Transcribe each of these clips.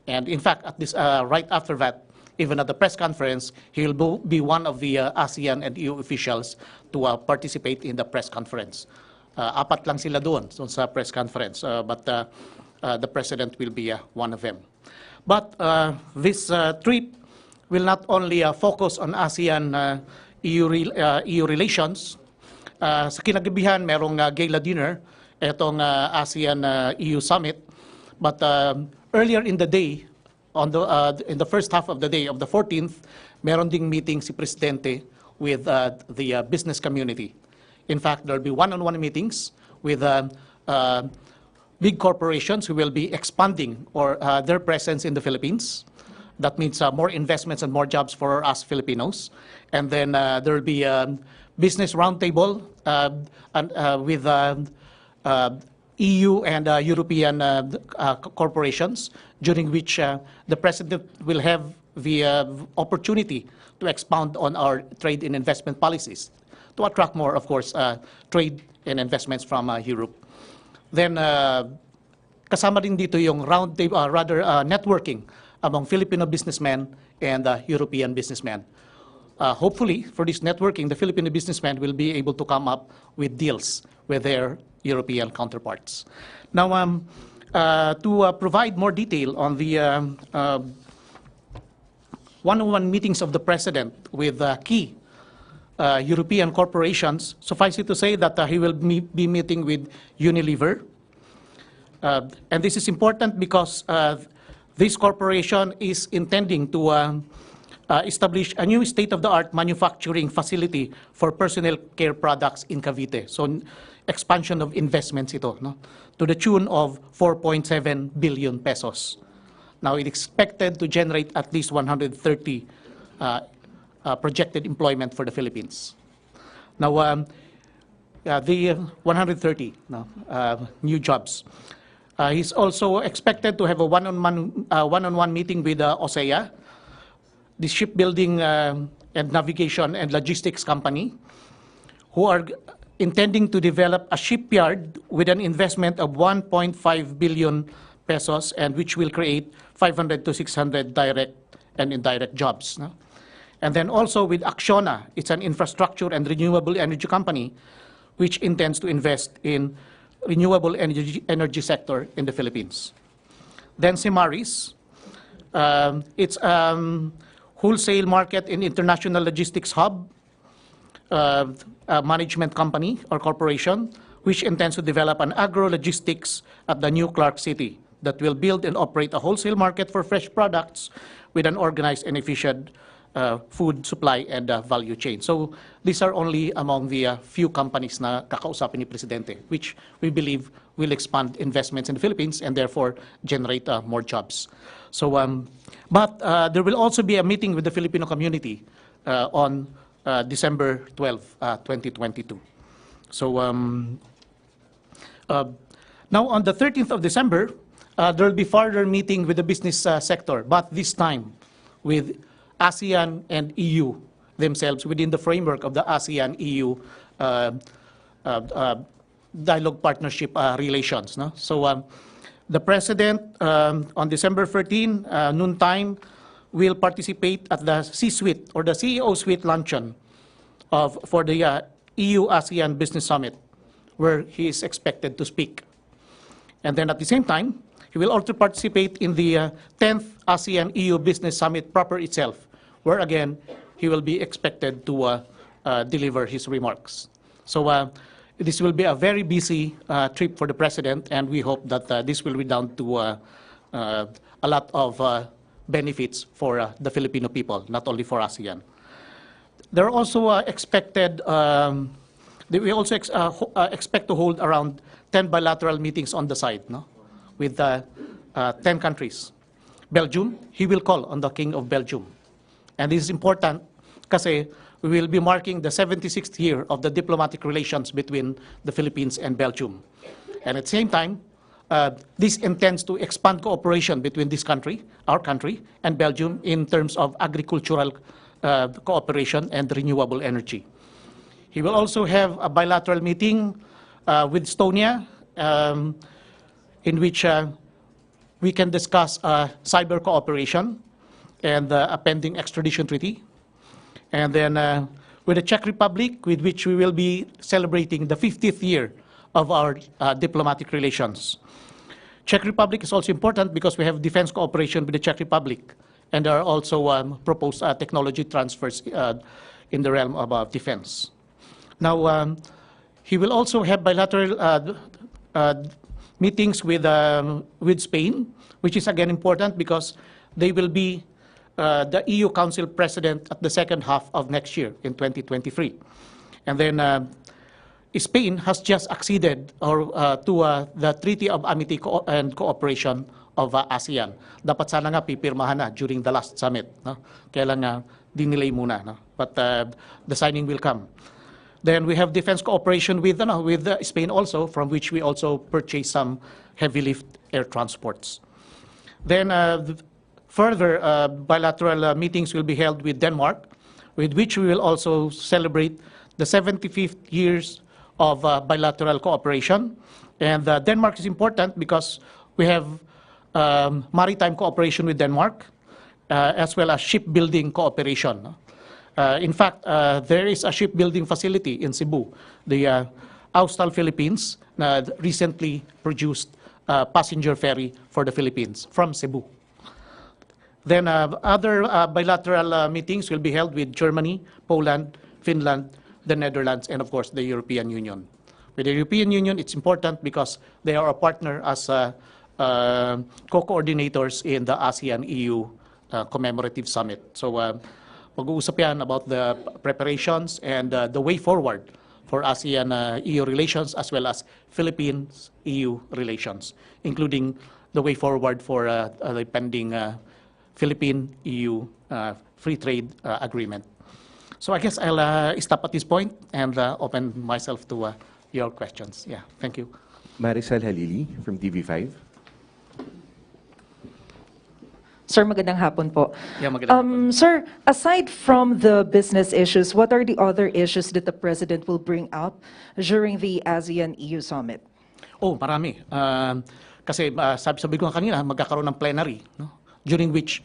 And in fact, at this, right after that, even at the press conference, he will be one of the ASEAN and EU officials to participate in the press conference. Apat lang sila doon sa press conference, but the President will be one of them. But this trip will not only focus on ASEAN-EU relations. Sa kinagabihan, merong gala dinner, itong ASEAN-EU Summit. But earlier in the day, in the first half of the day of the 14th, meron ding meeting si Presidente with the business community. In fact, there will be one-on-one meetings with big corporations who will be expanding their presence in the Philippines. That means more investments and more jobs for us Filipinos. And then there will be a business roundtable with EU and European corporations, during which the President will have the opportunity to expound on our trade and investment policies, to attract more, of course, trade and investments from Europe. Then, kasama din dito yung networking among Filipino businessmen and European businessmen. Hopefully, for this networking, the Filipino businessmen will be able to come up with deals with their European counterparts. Now, to provide more detail on the one-on-one meetings of the President with key European corporations, suffice it to say that he will be meeting with Unilever. And this is important because this corporation is intending to establish a new state-of-the-art manufacturing facility for personal care products in Cavite. So, expansion of investments ito, no? To the tune of 4.7 billion pesos. Now, it's expected to generate at least 130 projected employment for the Philippines. Now, the 130 new jobs. He's also expected to have a one-on-one meeting with OSEA, the shipbuilding and navigation and logistics company, who are intending to develop a shipyard with an investment of 1.5 billion pesos, and which will create 500 to 600 direct and indirect jobs. No? And then also with Acciona, it's an infrastructure and renewable energy company, which intends to invest in renewable energy sector in the Philippines. Then Simaris, it's wholesale market and international logistics hub, management company or corporation, which intends to develop an agro-logistics at the new Clark City that will build and operate a wholesale market for fresh products with an organized and efficient food supply and value chain. So these are only among the few companies na kakausapin ni Presidente, which we believe will expand investments in the Philippines and therefore generate more jobs. So, but there will also be a meeting with the Filipino community on December 12, 2022. So now on the 13th of December, there will be further meeting with the business sector, but this time with ASEAN and EU themselves within the framework of the ASEAN-EU dialogue partnership relations. No? So the President on December 13, noontime, will participate at the C-suite or the CEO suite luncheon for the EU-ASEAN Business Summit, where he is expected to speak. And then at the same time, he will also participate in the 10th ASEAN-EU Business Summit proper itself, where again, he will be expected to deliver his remarks. So this will be a very busy trip for the President, and we hope that this will redound to a lot of benefits for the Filipino people, not only for ASEAN. There are also expected, we also expect to hold around 10 bilateral meetings on the side, no? With 10 countries. Belgium, he will call on the King of Belgium. And this is important kasi we will be marking the 76th year of the diplomatic relations between the Philippines and Belgium. And at the same time, this intends to expand cooperation between this country, our country, and Belgium in terms of agricultural cooperation and renewable energy. He will also have a bilateral meeting with Estonia, in which we can discuss cyber cooperation and a pending extradition treaty. And then with the Czech Republic, with which we will be celebrating the 50th year of our diplomatic relations. Czech Republic is also important because we have defense cooperation with the Czech Republic, and there are also proposed technology transfers in the realm of defense. Now, he will also have bilateral meetings with Spain, which is again important because they will be the EU Council President at the second half of next year in 2023. And then Spain has just acceded to the Treaty of Amity and Cooperation of ASEAN. Dapat sana nga pipirmahan na during the last summit. No? Kaya lang dinelay muna. No? But the signing will come. Then we have defense cooperation with Spain also, from which we also purchase some heavy lift air transports. Then further bilateral meetings will be held with Denmark, with which we will also celebrate the 75th years of bilateral cooperation. And Denmark is important because we have maritime cooperation with Denmark, as well as shipbuilding cooperation. In fact, there is a shipbuilding facility in Cebu, the Austral Philippines, recently produced a passenger ferry for the Philippines from Cebu. Then other bilateral meetings will be held with Germany, Poland, Finland, the Netherlands, and of course the European Union. With the European Union, it's important because they are a partner as co-coordinators in the ASEAN-EU Commemorative Summit. So mag-uusap yan about the preparations and the way forward for ASEAN-EU relations as well as Philippines-EU relations, including the way forward for the pending Philippine-EU free trade agreement. So I guess I'll stop at this point and open myself to your questions. Yeah, thank you. Maricel Halili from TV5. Sir, magandang hapon po. Yeah, magandang hapon. Sir, aside from the business issues, what are the other issues that the President will bring up during the ASEAN-EU Summit? Oh, marami. Kasi sabi ko kanina, magkakaroon ng plenary, no? During which,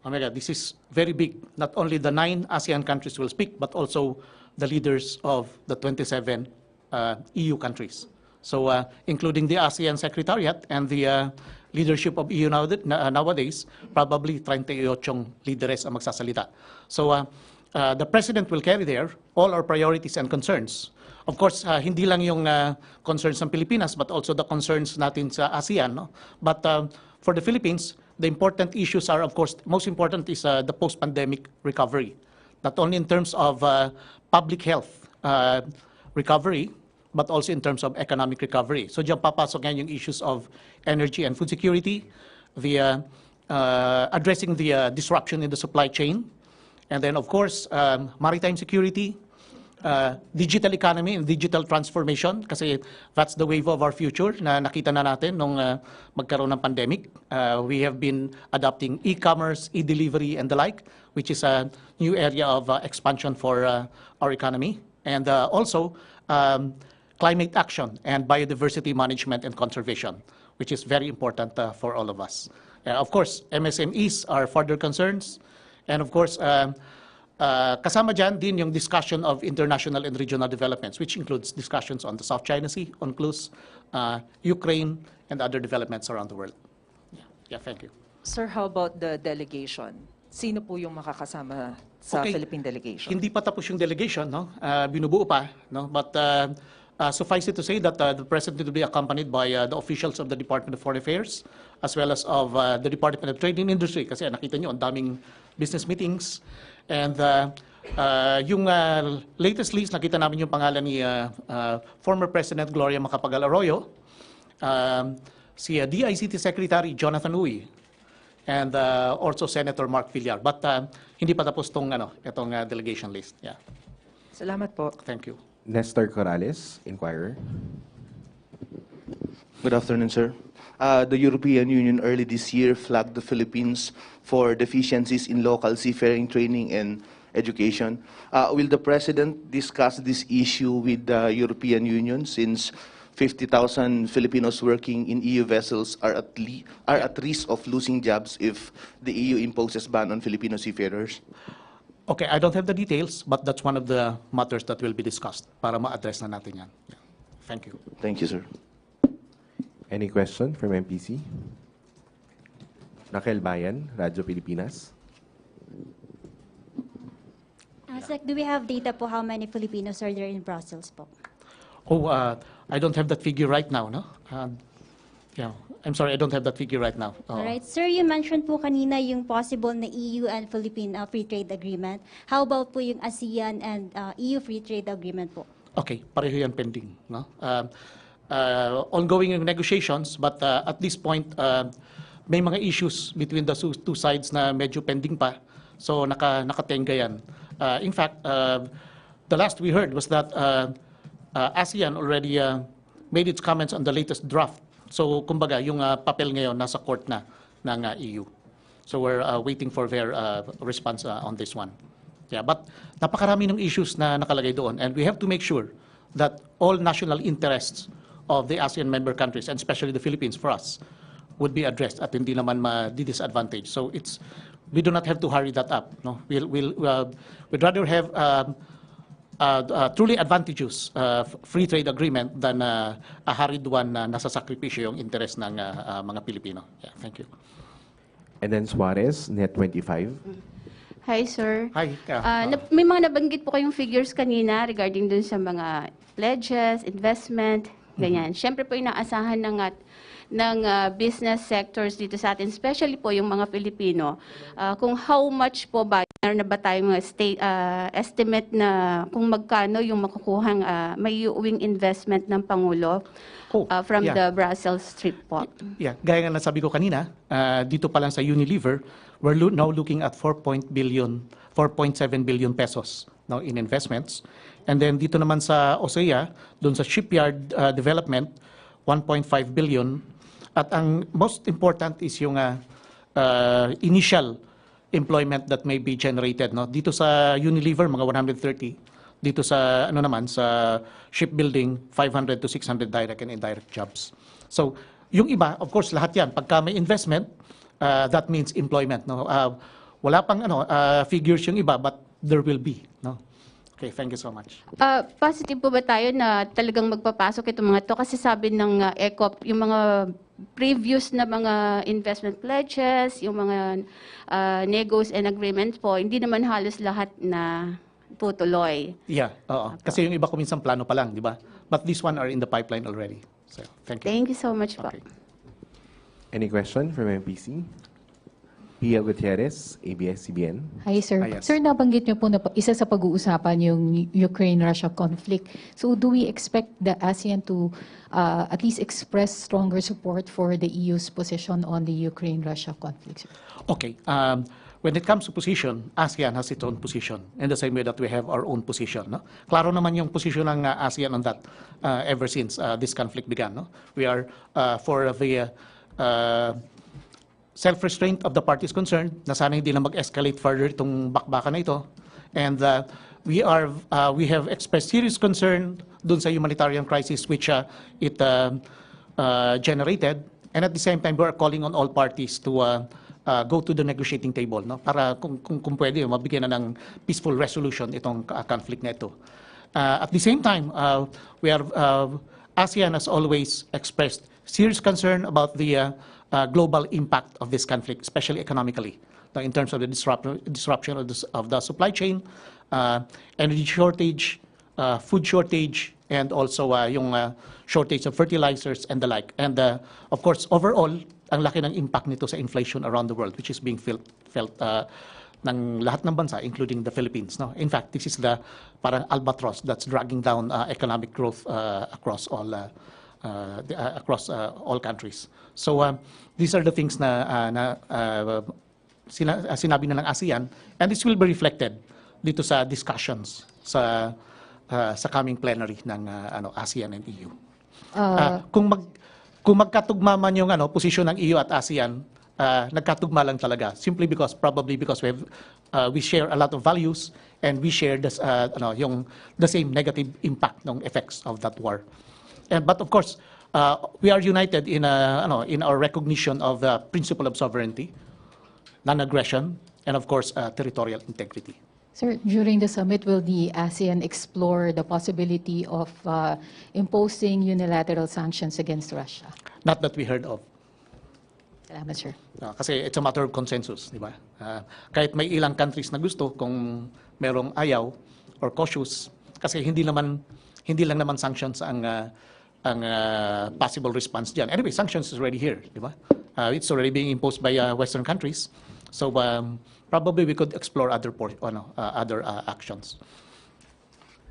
oh my God, this is very big. Not only the 9 ASEAN countries will speak, but also the leaders of the 27 EU countries. So, including the ASEAN Secretariat and the leadership of EU nowadays, probably 38 leaders ang magsasalita. So, the President will carry there all our priorities and concerns. Of course, hindi lang yung concerns ng Pilipinas, but also the concerns natin sa ASEAN. No? But for the Philippines, the important issues are, of course, most important is the post-pandemic recovery. Not only in terms of public health recovery, but also in terms of economic recovery. So diyan papasok ngayon yung issues of energy and food security, the addressing the disruption in the supply chain, and then of course maritime security, digital economy and digital transformation, kasi that's the wave of our future na nakita na natin nung magkaroon ng pandemic. We have been adopting e-commerce, e-delivery and the like, which is a new area of expansion for our economy. And also climate action and biodiversity management and conservation, which is very important for all of us. Of course, MSMEs are further concerns. And of course, kasama dyan din yung discussion of international and regional developments, which includes discussions on the South China Sea, UNCLOS, Ukraine, and other developments around the world. Yeah, thank you. Sir, how about the delegation? Sino po yung makakasama sa Philippine delegation? Hindi pa tapos yung delegation, no? Binubuo pa, no? But suffice it to say that the President will be accompanied by the officials of the Department of Foreign Affairs, as well as of the Department of Trade and Industry, kasi nakita nyo, ang daming business meetings. And yung latest list, nakita namin yung pangalan ni former President Gloria Macapagal Arroyo, si DICT Secretary Jonathan Uy, and also Senator Mark Villar. But hindi pa tapos itong delegation list. Yeah. Salamat po. Thank you. Nestor Corrales, Inquirer. Good afternoon, sir. The European Union early this year flagged the Philippines for deficiencies in local seafaring training and education. Will the President discuss this issue with the European Union, since 50,000 Filipinos working in EU vessels are at risk of losing jobs if the EU imposes ban on Filipino seafarers? Okay, I don't have the details, but that's one of the matters that will be discussed para ma-address na natin yan. Yeah. Thank you. Thank you, sir. Any question from MPC? Ulat Bayan, Radyo Pilipinas. ASec, do we have data po how many Filipinos are there in Brussels po? Oh, I don't have that figure right now, no? Yeah, I'm sorry, I don't have that figure right now. Alright. Sir, you mentioned po kanina yung possible na EU and Philippine free trade agreement. How about po yung ASEAN and EU free trade agreement po? Okay, pareho yan pending, no? Ongoing yung negotiations, but at this point, may mga issues between the two sides na medyo pending pa. So nakatenga yan. In fact, the last we heard was that ASEAN already made its comments on the latest draft. So kumbaga, yung papel ngayon nasa court na ng EU. So we're waiting for their response on this one. Yeah, but napakarami ng issues na nakalagay doon, and we have to make sure that all national interests of the ASEAN member countries, and especially the Philippines for us, would be addressed at hindi naman ma-disadvantage. So we do not have to hurry that up. No, we'd rather have truly advantageous free trade agreement than a hurried one na nasasakripisyo yung interest ng mga Pilipino. Yeah, thank you. And then Suarez, Net25. Hi, sir. Hi. May mga nabanggit po kayong figures kanina regarding dun sa mga pledges, investment, ganyan. Siyempre po inaasahan ng business sectors dito sa atin, especially po yung mga Pilipino, kung how much po ba, meron na ba tayong estimate na kung magkano yung makukuhang may uuwing investment ng Pangulo from the Brussels trip po? Yeah, gaya nga nasabi ko kanina, dito pa lang sa Unilever, we're now looking at 4.7 billion pesos now in investments. And then dito naman sa ASEAN, doon sa shipyard development, 1.5 billion. At ang most important is yung initial employment that may be generated. No? Dito sa Unilever, mga 130. Dito sa sa shipbuilding, 500 to 600 direct and indirect jobs. So yung iba, of course, lahat yan. Pagka may investment, that means employment. No? Wala pang figures yung iba, but there will be. No? Okay, thank you so much. Positive po ba tayo na talagang magpapasok itong mga to? Kasi sabi ng ECOP, yung mga previous na mga investment pledges, yung mga negos and agreements po, hindi naman halos lahat na tutuloy. Yeah, oo. Kasi yung iba ko minsan plano pa lang, di ba? But this one are in the pipeline already. So, thank you. Thank you so much po. Okay. Any question from MPC? Pia Gutierrez, ABS-CBN. Hi, sir. Yes. Sir, nabanggit niyo po na isa sa pag-uusapan yung Ukraine-Russia conflict. So do we expect the ASEAN to at least express stronger support for the EU's position on the Ukraine-Russia conflict, sir? Okay. When it comes to position, ASEAN has its own position in the same way that we have our own position. No? Klaro naman yung position ng ASEAN on that ever since this conflict began. No? We are for the self-restraint of the parties concerned, na sana hindi na mag-escalate further itong bakbakan na ito. And we have expressed serious concern dun sa humanitarian crisis which it generated. And at the same time, we are calling on all parties to go to the negotiating table, no? Para kung pwede, mabigyan na ng peaceful resolution itong conflict na ito. At the same time, ASEAN has always expressed serious concern about the global impact of this conflict, especially economically, in terms of the disruption of the supply chain, energy shortage, food shortage, and also yung shortage of fertilizers and the like. And of course, overall, ang laki ng impact nito sa inflation around the world, which is being felt ng lahat ng bansa, including the Philippines. No? In fact, this is the parang albatross that's dragging down economic growth across all countries. So these are the things na sinabi na ng ASEAN, and this will be reflected dito sa discussions sa coming plenary ng ASEAN and EU. Kung magkatugma man yung posisyon ng EU at ASEAN, nagkatugma lang talaga simply probably because we share a lot of values and we share the same negative impact ng effects of that war. But of course, we are united in in our recognition of the principle of sovereignty, non-aggression, and of course, territorial integrity. Sir, during the summit, will the ASEAN explore the possibility of imposing unilateral sanctions against Russia? Not that we heard of. Salamat, sir. Kasi it's a matter of consensus, di ba? Kahit may ilang countries na gusto, kung merong ayaw or cautious, kasi hindi lang naman sanctions ang possible response diyan. Anyway, sanctions is already here, di ba? It's already being imposed by Western countries. So probably we could explore other actions.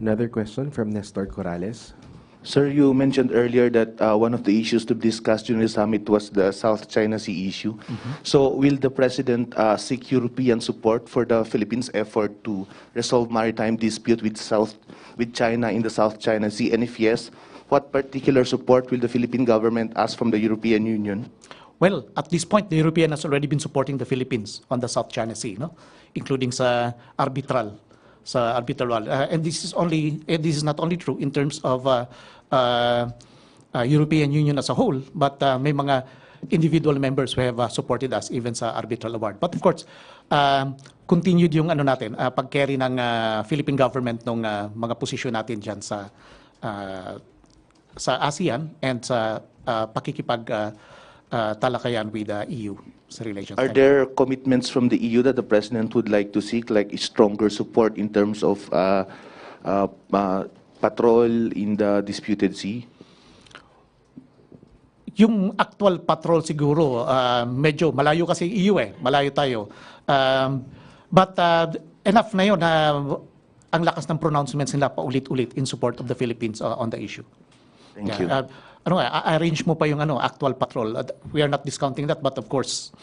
Another question from Nestor Corrales. Sir, you mentioned earlier that one of the issues to be discussed during the summit was the South China Sea issue. So will the President seek European support for the Philippines' effort to resolve maritime dispute with China in the South China Sea? And if yes, what particular support will the Philippine government ask from the European Union? Well, at this point, the European has already been supporting the Philippines on the South China Sea, no? Including sa arbitral. And this is not only true in terms of European Union as a whole, but may mga individual members who have supported us even sa arbitral award. But of course, continued yung pag-carry ng Philippine government ng mga posisyon natin diyan sa ASEAN and sa talakayan with the EU relations. Are there commitments from the EU that the President would like to seek, like stronger support in terms of patrol in the disputed sea? Yung actual patrol siguro, medyo malayo kasi EU malayo tayo. But enough na yun na ang lakas ng pronouncements nila paulit-ulit in support of the Philippines on the issue. Thank you. Arrange mo pa yung actual patrol. We are not discounting that, but of course,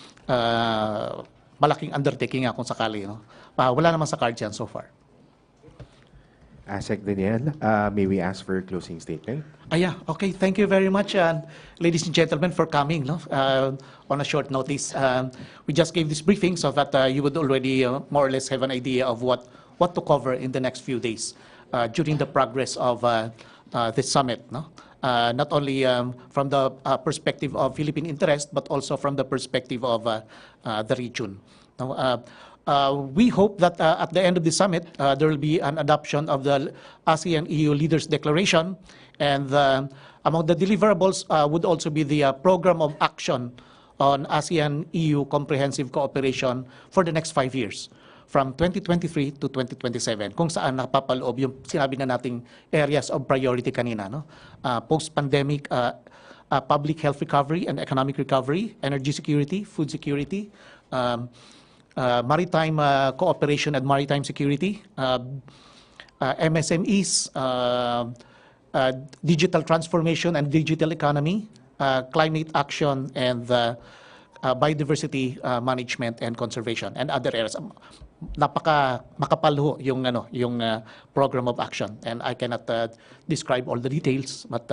malaking undertaking kung sakali. Wala naman sa cards yan so far. ASEC Daniel, may we ask for a closing statement? Okay. Thank you very much, ladies and gentlemen, for coming on a short notice. We just gave this briefing so that you would already more or less have an idea of what to cover in the next few days during the progress of this summit. Not only from the perspective of Philippine interest, but also from the perspective of the region. We hope that at the end of the summit, there will be an adoption of the ASEAN-EU Leaders Declaration, and among the deliverables would also be the program of action on ASEAN-EU comprehensive cooperation for the next 5 years, from 2023 to 2027, kung saan napapaloob yung sinabi na nating areas of priority kanina, post-pandemic public health recovery and economic recovery, energy security, food security, maritime cooperation and maritime security, MSMEs, digital transformation and digital economy, climate action, and biodiversity management and conservation, and other areas. Makapal yung program of action, and I cannot describe all the details, but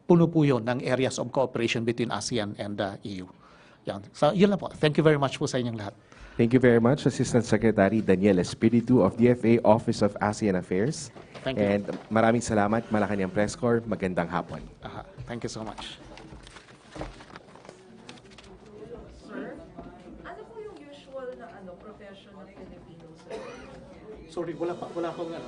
puno po yun ng areas of cooperation between ASEAN and EU. Yan. So yun lang po. Thank you very much po sa inyong lahat. Thank you very much, Assistant Secretary Daniel Espiritu of DFA Office of ASEAN Affairs. Thank you. And maraming salamat, Malacanang Press Corps. Magandang hapon. Thank you so much. Ano po yung usual na profession ng Filipino, sir? Sorry, wala akong ASEAN.